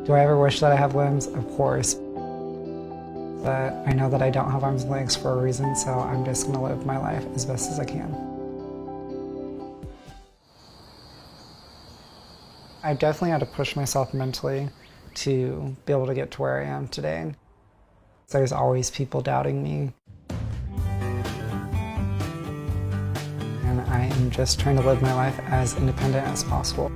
Do I ever wish that I have limbs? Of course. But I know that I don't have arms and legs for a reason, so I'm just gonna live my life as best as I can. I definitely had to push myself mentally to be able to get to where I am today. There's always people doubting me. And I am just trying to live my life as independent as possible.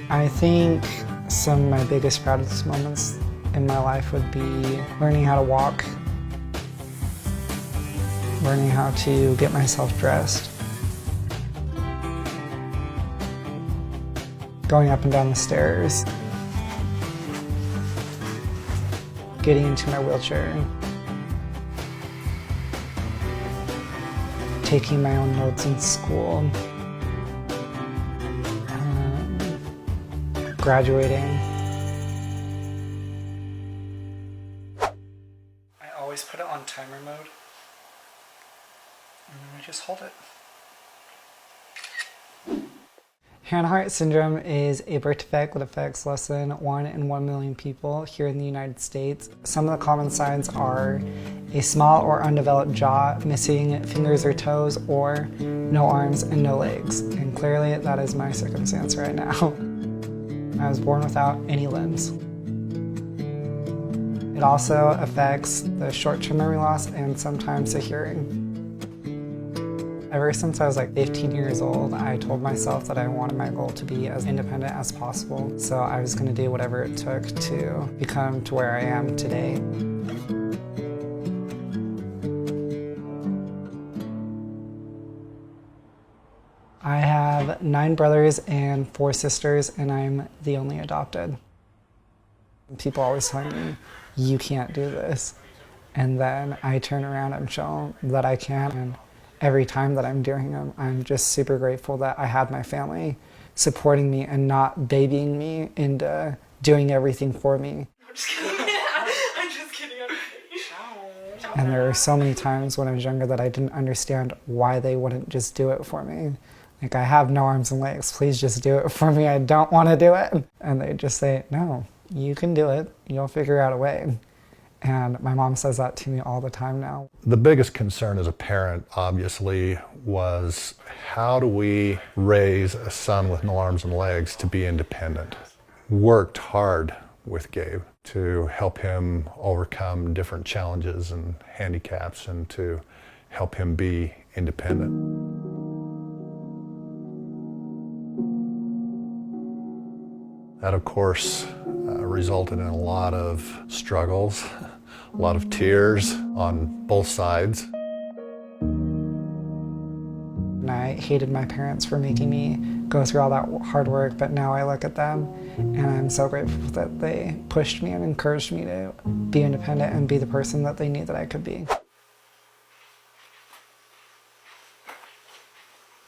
I think some of my biggest, proudest moments in my life would be learning how to walk, learning how to get myself dressed, going up and down the stairs, getting into my wheelchair, taking my own notes in school, graduating. I always put it on timer mode, and then I just hold it. Hanhart syndrome is a birth defect that affects less than 1 in 1 million people here in the United States. Some of the common signs are a small or undeveloped jaw, missing fingers or toes, or no arms and no legs. And clearly that is my circumstance right now. I was born without any limbs. It also affects the short-term memory loss and sometimes the hearing. Ever since I was like 15 years old, I told myself that I wanted my goal to be as independent as possible. So I was going to do whatever it took to become to where I am today. I have 9 brothers and 4 sisters, and I'm the only adopted. People always tell me, you can't do this. And then I turn around and show them that I can. And every time that I'm doing them, I'm just super grateful that I had my family supporting me and not babying me into doing everything for me. I'm just kidding. I'm just kidding. And there were so many times when I was younger that I didn't understand why they wouldn't just do it for me. Like, I have no arms and legs, please just do it for me, I don't want to do it. And they'd just say, no, you can do it, you'll figure out a way. And my mom says that to me all the time now. The biggest concern as a parent, obviously, was how do we raise a son with no arms and legs to be independent? Worked hard with Gabe to help him overcome different challenges and handicaps and to help him be independent. That, of course, resulted in a lot of struggles, a lot of tears on both sides. And I hated my parents for making me go through all that hard work, but now I look at them and I'm so grateful that they pushed me and encouraged me to be independent and be the person that they knew that I could be.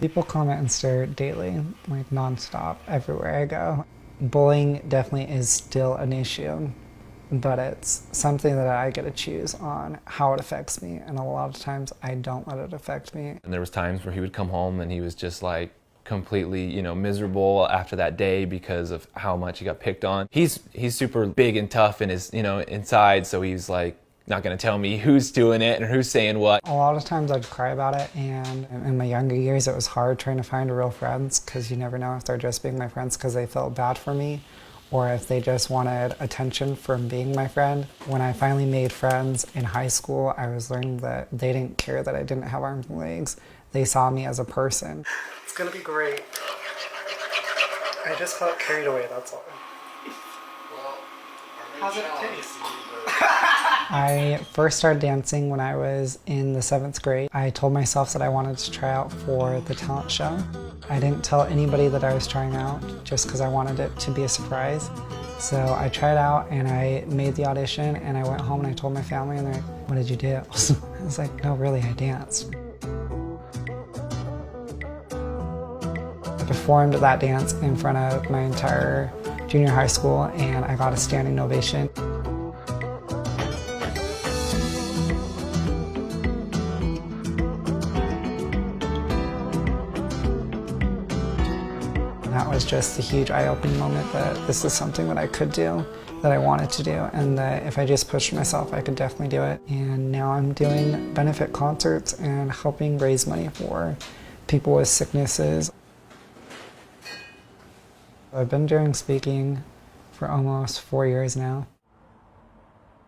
People comment and stare daily, like nonstop, everywhere I go. Bullying definitely is still an issue, but it's something that I get to choose on how it affects me, and a lot of times I don't let it affect me. And there was times where he would come home and he was just like completely, miserable after that day because of how much he got picked on. He's super big and tough in his, inside, so he's like not gonna tell me who's doing it and who's saying what. A lot of times I'd cry about it, and in my younger years it was hard trying to find real friends because you never know if they're just being my friends because they felt bad for me or if they just wanted attention from being my friend. When I finally made friends in high school, I was learning that they didn't care that I didn't have arms and legs. They saw me as a person. It's gonna be great. I just got carried away, that's all. How's it taste? I first started dancing when I was in the 7th grade. I told myself that I wanted to try out for the talent show. I didn't tell anybody that I was trying out just because I wanted it to be a surprise. So I tried out and I made the audition and I went home and I told my family and they're like, what did you do? I was like, no, really, I danced. I performed that dance in front of my entire junior high school and I got a standing ovation. That was just a huge eye-opening moment that this is something that I could do, that I wanted to do, and that if I just pushed myself, I could definitely do it. And now I'm doing benefit concerts and helping raise money for people with sicknesses. I've been doing speaking for almost 4 years now.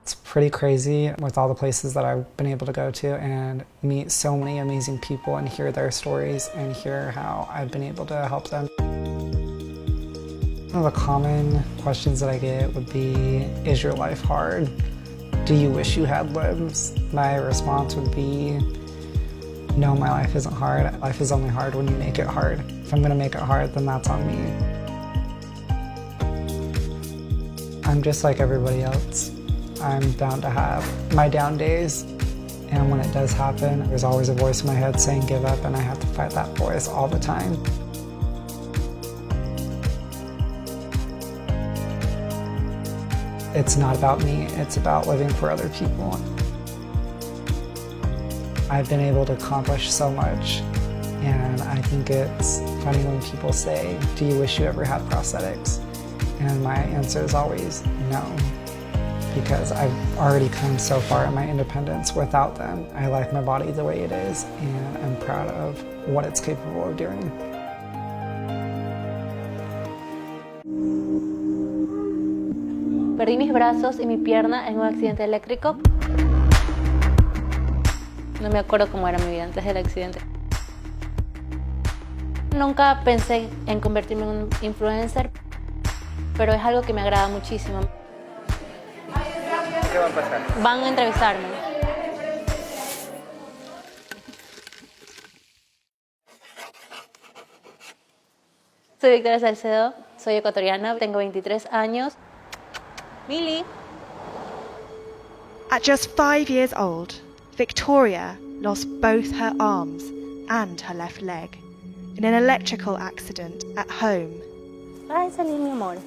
It's pretty crazy with all the places that I've been able to go to and meet so many amazing people and hear their stories and hear how I've been able to help them. One of the common questions that I get would be, is your life hard? Do you wish you had limbs? My response would be, no, my life isn't hard. Life is only hard when you make it hard. If I'm gonna make it hard, then that's on me. I'm just like everybody else. I'm bound to have my down days, and when it does happen, there's always a voice in my head saying give up, and I have to fight that voice all the time. It's not about me, it's about living for other people. I've been able to accomplish so much, and I think it's funny when people say, do you wish you ever had prosthetics? And my answer is always no, because I've already come so far in my independence without them. I like my body the way it is, and I'm proud of what it's capable of doing. Perdí mis brazos y mi pierna en un accidente eléctrico. No me acuerdo cómo era mi vida antes del accidente. Nunca pensé en convertirme en un influencer, pero es algo que me agrada muchísimo. ¿Qué va a pasar? Van a entrevistarme. Soy Victoria Salcedo, soy ecuatoriana, tengo 23 años. Mili. At just 5 years old, Victoria lost both her arms and her left leg in an electrical accident at home. ¿Vas a salir, mi amor?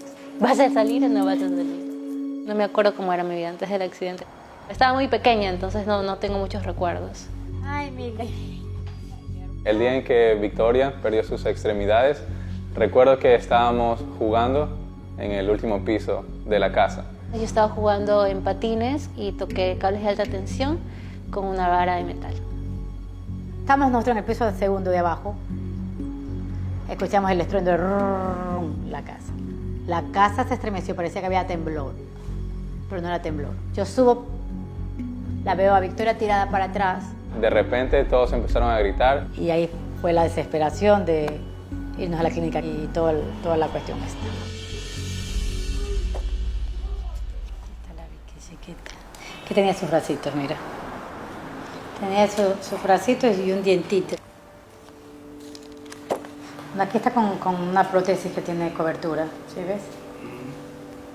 ¿Vas a salir o no vas a salir? No me acuerdo cómo era mi vida antes del accidente. Estaba muy pequeña, entonces no tengo muchos recuerdos. Ay, Mili. El día en que Victoria perdió sus extremidades, recuerdo que estábamos jugando en el último piso de la casa. Yo estaba jugando en patines y toqué cables de alta tensión con una vara de metal. Estamos nosotros en el piso segundo de abajo. Escuchamos el estruendo de rrrr, la casa. La casa se estremeció, parecía que había temblor, pero no era temblor. Yo subo, la veo a Victoria tirada para atrás. De repente todos empezaron a gritar. Y ahí fue la desesperación de irnos a la clínica y toda la cuestión esta. Que tenía sus bracitos, mira. Tenía sus bracitos y un dientito. Aquí está con una prótesis que tiene cobertura, ¿sí ves?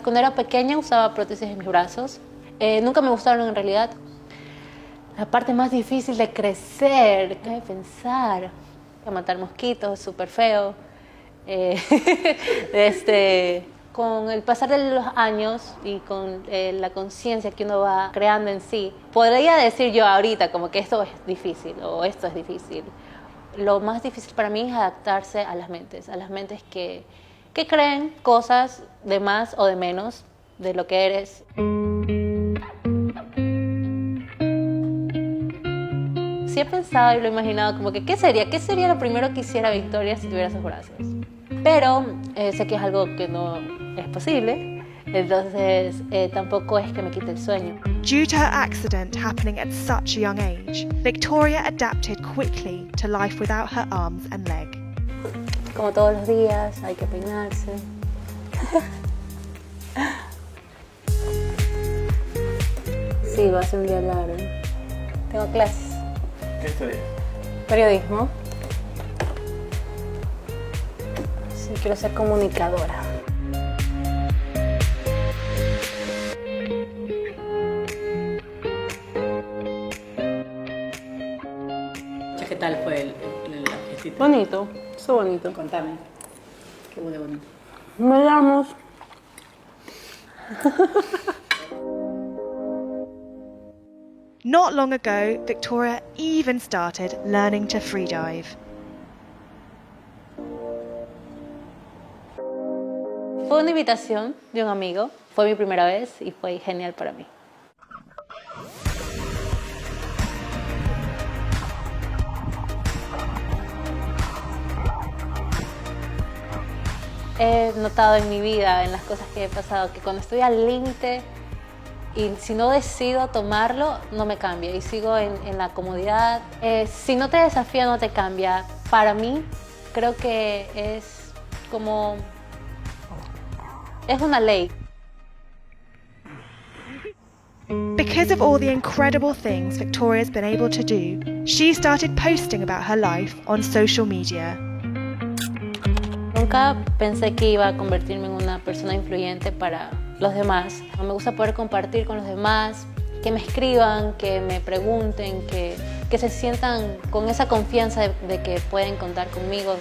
Cuando era pequeña usaba prótesis en mis brazos. Nunca me gustaron en realidad. La parte más difícil de crecer, de pensar, de matar mosquitos, súper feo. Con el pasar de los años y con la conciencia que uno va creando en sí, podría decir yo ahorita como que esto es difícil o esto es difícil. Lo más difícil para mí es adaptarse a las mentes que creen cosas de más o de menos de lo que eres. Sí he pensado y lo he imaginado como que ¿qué sería lo primero que hiciera Victoria si tuviera esos brazos? Pero sé que es algo que no es posible, entonces tampoco es que me quite el sueño. Due to her accident happening at such a young age, Victoria adapted quickly to life without her arms and leg. Como todos los días, hay que peinarse. Sí, va a ser un día largo. Tengo clases. ¿Qué estudias? Periodismo. Sí, quiero ser comunicadora. ¿Qué tal fue la fiestita? Bonito, eso bonito. Contame. Qué hubo de bonito. Bailamos. Not long ago, Victoria even started learning to freedive. Fue una invitación de un amigo, fue mi primera vez y fue genial para mí. He notado en mi vida, en las cosas que he pasado, que cuando estoy al límite y si no decido tomarlo, no me cambia y sigo en la comodidad. Si no te desafía, no te cambia. Para mí, creo que es como... es una ley. Because of all the incredible things Victoria's been able to do, she started posting about her life on social media. Nunca pensé que iba a convertirme en una persona influyente para los demás. Me gusta poder compartir con los demás, que me escriban, que me pregunten, que se sientan con esa confianza de que pueden contar conmigo.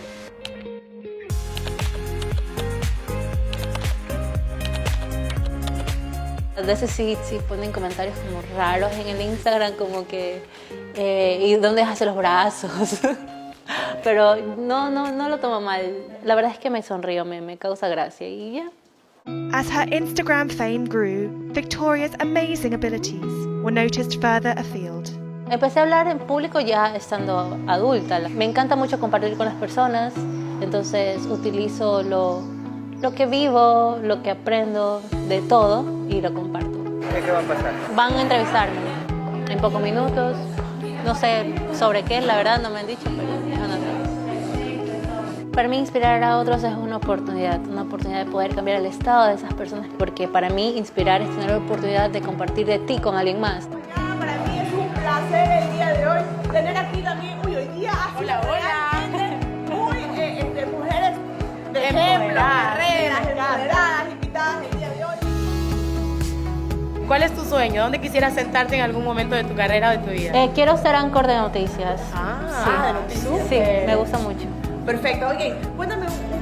A veces sí ponen comentarios como raros en el Instagram, como que ¿y dónde hace los brazos? Pero no lo tomo mal. La verdad es que me sonrío, me causa gracia y ya. As her Instagram fame grew, Victoria's amazing abilities were noticed further afield. Empecé a hablar en público ya estando adulta. Me encanta mucho compartir con las personas, entonces utilizo lo que vivo, lo que aprendo de todo y lo comparto. ¿Qué va a pasar? Van a entrevistarme en pocos minutos. No sé sobre qué, la verdad no me han dicho, pero van a entrevistar. Para mí inspirar a otros es una oportunidad de poder cambiar el estado de esas personas, porque para mí inspirar es tener la oportunidad de compartir de ti con alguien más. Para mí es un placer el día de hoy tener aquí también, hoy día muy mujeres de ejemplo, guerreras, empoderadas, invitadas el día de hoy. ¿Cuál es tu sueño? ¿Dónde quisieras sentarte en algún momento de tu carrera o de tu vida? Quiero ser anchor de noticias. De noticias. Sí, me gusta mucho. Perfecto, oye, cuéntame un poquito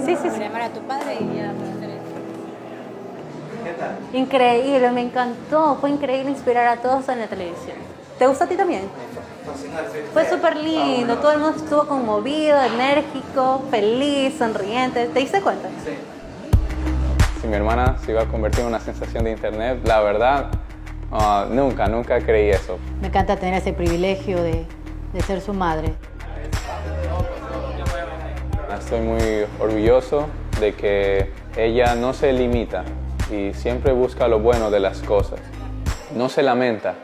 Sí. Llamar a tu padre y ya. Increíble, me encantó. Fue increíble inspirar a todos en la televisión. ¿Te gusta a ti también? Fue súper lindo, todo el mundo estuvo conmovido, enérgico, feliz, sonriente. ¿Te diste cuenta? Sí. Si mi hermana se iba a convertir en una sensación de internet, la verdad, nunca creí eso. Me encanta tener ese privilegio de ser su madre. Estoy muy orgulloso de que ella no se limita y siempre busca lo bueno de las cosas. No se lamenta.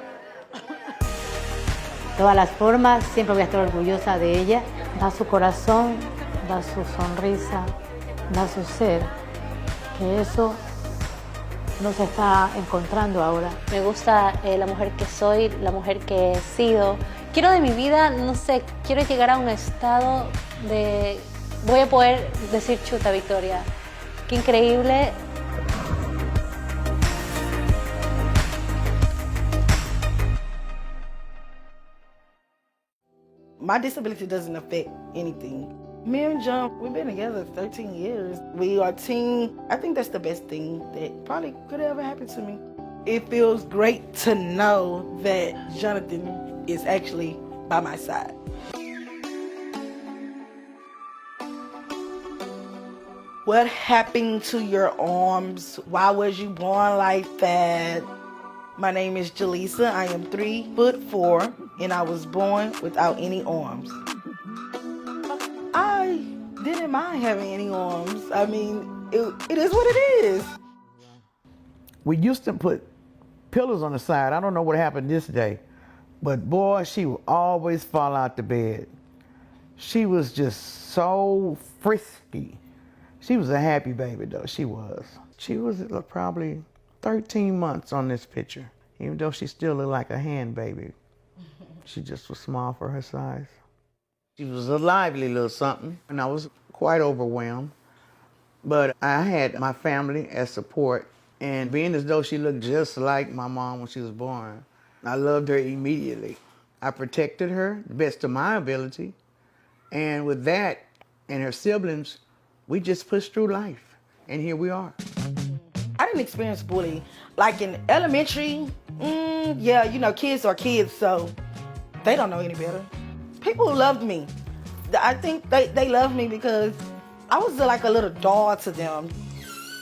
De todas las formas, siempre voy a estar orgullosa de ella. Da su corazón, da su sonrisa, da su ser. Que eso no se está encontrando ahora. Me gusta la mujer que soy, la mujer que he sido. Quiero de mi vida, no sé, quiero llegar a un estado de... Voy a poder decir, chuta, Victoria, qué increíble. My disability doesn't affect anything. Me and John, we've been together 13 years. We are a team. I think that's the best thing that probably could ever happen to me. It feels great to know that Jonathan is actually by my side. What happened to your arms? Why was you born like that? My name is Jaleesa. I am 3'4", and I was born without any arms. I didn't mind having any arms. I mean, it is what it is. We used to put pillows on the side. I don't know what happened this day, but boy, she would always fall out the bed. She was just so frisky. She was a happy baby, though. She was. She was probably 13 months on this picture, even though she still looked like a hand baby. She just was small for her size. She was a lively little something, and I was quite overwhelmed. But I had my family as support, and being as though she looked just like my mom when she was born, I loved her immediately. I protected her the best of my ability, and with that and her siblings, we just pushed through life, and here we are. I didn't experience bullying. Like in elementary, yeah, you know, kids are kids, so They don't know any better. People loved me. I think they love me because I was like a little doll to them.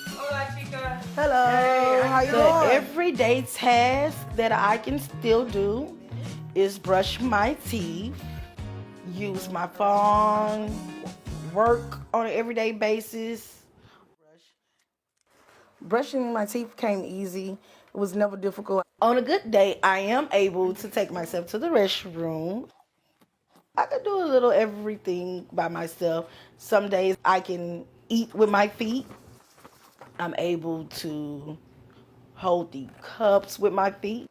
Hola, chica. Hello. Hey, how you The doing? everyday task that I can still do is brush my teeth, use my phone, work on an everyday basis. Brushing my teeth came easy. It was never difficult. On a good day, I am able to take myself to the restroom. I could do a little everything by myself. Some days I can eat with my feet. I'm able to hold the cups with my feet.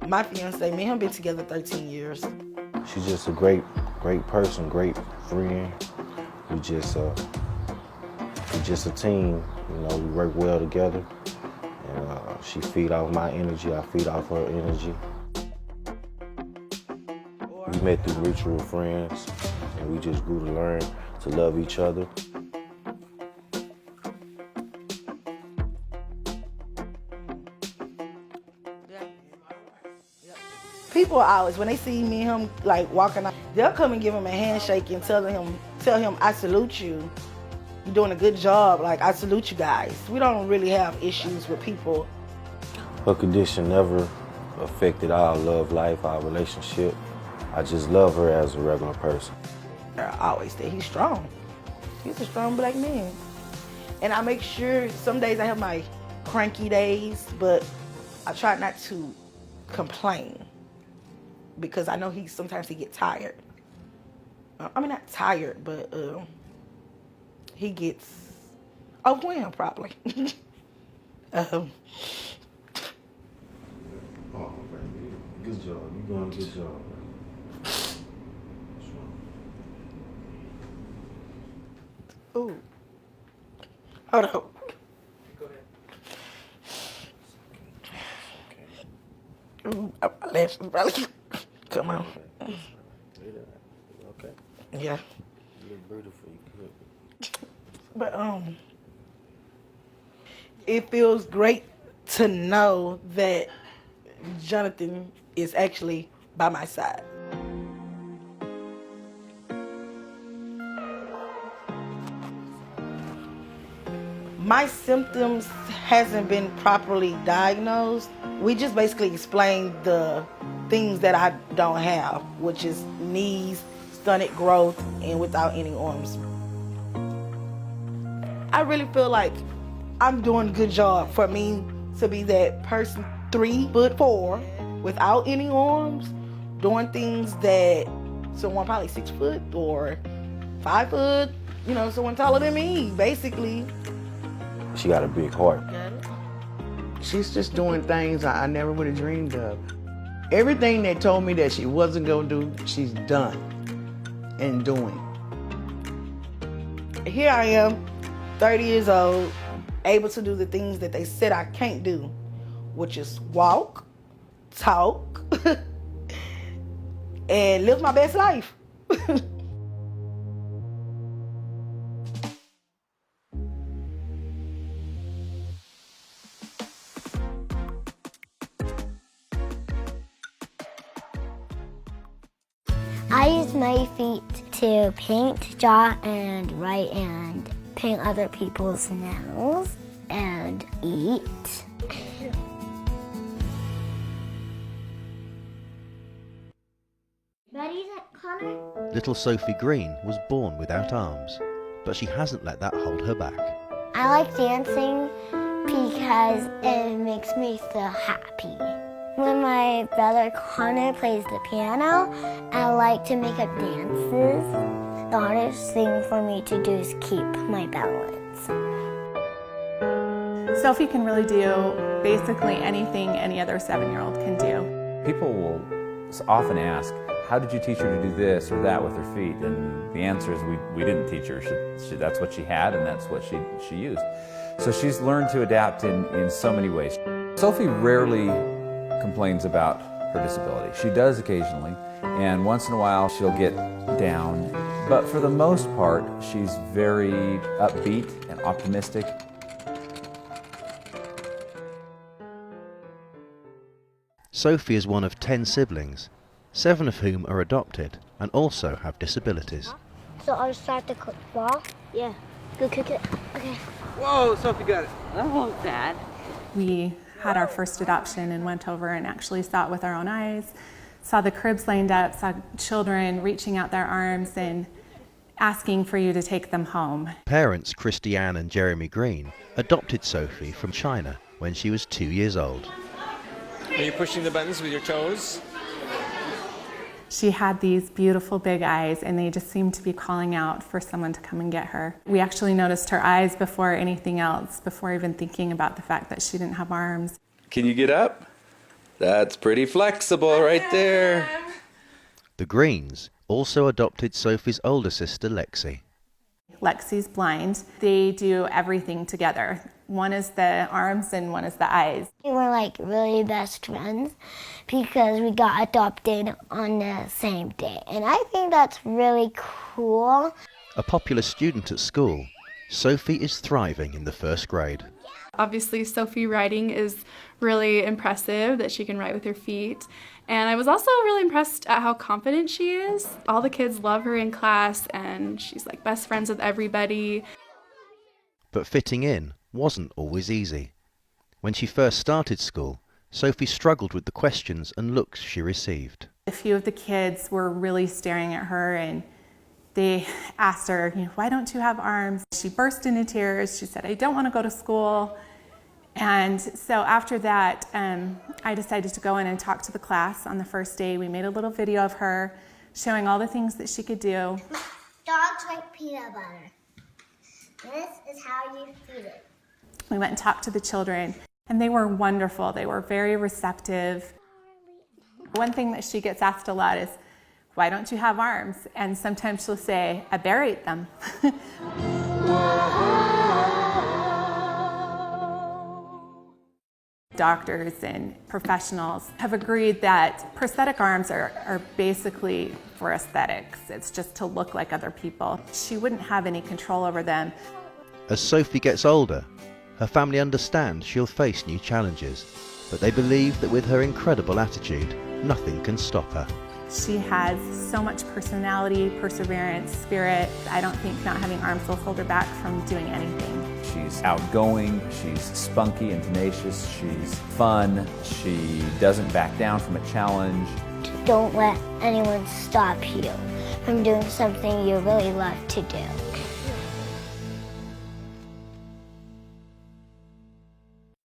My fiance, me and him been together 13 years. She's just a great person, great friend. We just a team. You know, we work well together. And she feed off my energy, I feed off her energy. We met through mutual friends, and we just grew to learn to love each other. People always, when they see me and him like walking out, they'll come and give him a handshake and tell him, I salute you. You're doing a good job. Like, I salute you guys. We don't really have issues with people. Her condition never affected our love life, our relationship. I just love her as a regular person. I always say he's strong. He's a strong black man. And I make sure, some days I have my cranky days, but I try not to complain because I know sometimes he gets tired. I mean, not tired, but he gets overwhelmed probably. Oh, good job. You're doing a good job. Ooh. Hold on. Go ahead. Ooh, my lashes probably come on. Okay. Yeah. You look beautiful. You good. But it feels great to know that Jonathan is actually by my side. My symptoms hasn't been properly diagnosed. We just basically explained the things that I don't have, which is knees, stunted growth, and without any arms. I really feel like I'm doing a good job for me to be that person 3'4" without any arms, doing things that someone probably 6 foot or 5 foot, you know, someone taller than me, basically. She got a big heart. She's just doing things I never would have dreamed of. Everything they told me that she wasn't gonna do, she's done and doing. Here I am, 30 years old, able to do the things that they said I can't do, which is walk, talk, and live my best life. I use my feet to paint, draw, and write, and paint other people's nails, and eat. Ready, Connor? Little Sophie Green was born without arms, but she hasn't let that hold her back. I like dancing because it makes me feel happy. When my brother Connor plays the piano, I like to make up dances. The hardest thing for me to do is keep my balance. Sophie can really do basically anything any other 7-year-old can do. People will often ask, how did you teach her to do this or that with her feet? And the answer is we didn't teach her. That's what she had and that's what she used. So she's learned to adapt in so many ways. Sophie rarely complains about her disability. She does occasionally, and once in a while she'll get down. But for the most part, she's very upbeat and optimistic. Sophie is one of 10 siblings, 7 of whom are adopted and also have disabilities. So I'll start the ball? Yeah. Go kick it. Okay. Whoa, Sophie got it. That won't bad. We had our first adoption and went over and actually saw it with our own eyes, saw the cribs lined up, saw children reaching out their arms and asking for you to take them home. Parents Christiane and Jeremy Green adopted Sophie from China when she was 2 years old. Are you pushing the buttons with your toes? She had these beautiful big eyes and they just seemed to be calling out for someone to come and get her. We actually noticed her eyes before anything else, before even thinking about the fact that she didn't have arms. Can you get up? That's pretty flexible right there. The Greens also adopted Sophie's older sister Lexi. Lexi's blind. They do everything together. One is the arms and one is the eyes. We were like really best friends because we got adopted on the same day. And I think that's really cool. A popular student at school, Sophie is thriving in the first grade. Obviously, Sophie writing is really impressive, that she can write with her feet. And I was also really impressed at how confident she is. All the kids love her in class and she's like best friends with everybody. But fitting in wasn't always easy. When she first started school, Sophie struggled with the questions and looks she received. A few of the kids were really staring at her and they asked her, why don't you have arms? She burst into tears. She said, I don't want to go to school. And so after that, I decided to go in and talk to the class on the first day. We made a little video of her showing all the things that she could do. Dogs like peanut butter. This is how you feed it. We went and talked to the children, and they were wonderful. They were very receptive. One thing that she gets asked a lot is, why don't you have arms? And sometimes she'll say, I buried them. Doctors and professionals have agreed that prosthetic arms are basically for aesthetics. It's just to look like other people. She wouldn't have any control over them. As Sophie gets older, her family understands she'll face new challenges, but they believe that with her incredible attitude, nothing can stop her. She has so much personality, perseverance, spirit. I don't think not having arms will hold her back from doing anything. She's outgoing, she's spunky and tenacious, she's fun, she doesn't back down from a challenge. Don't let anyone stop you from doing something you really love to do.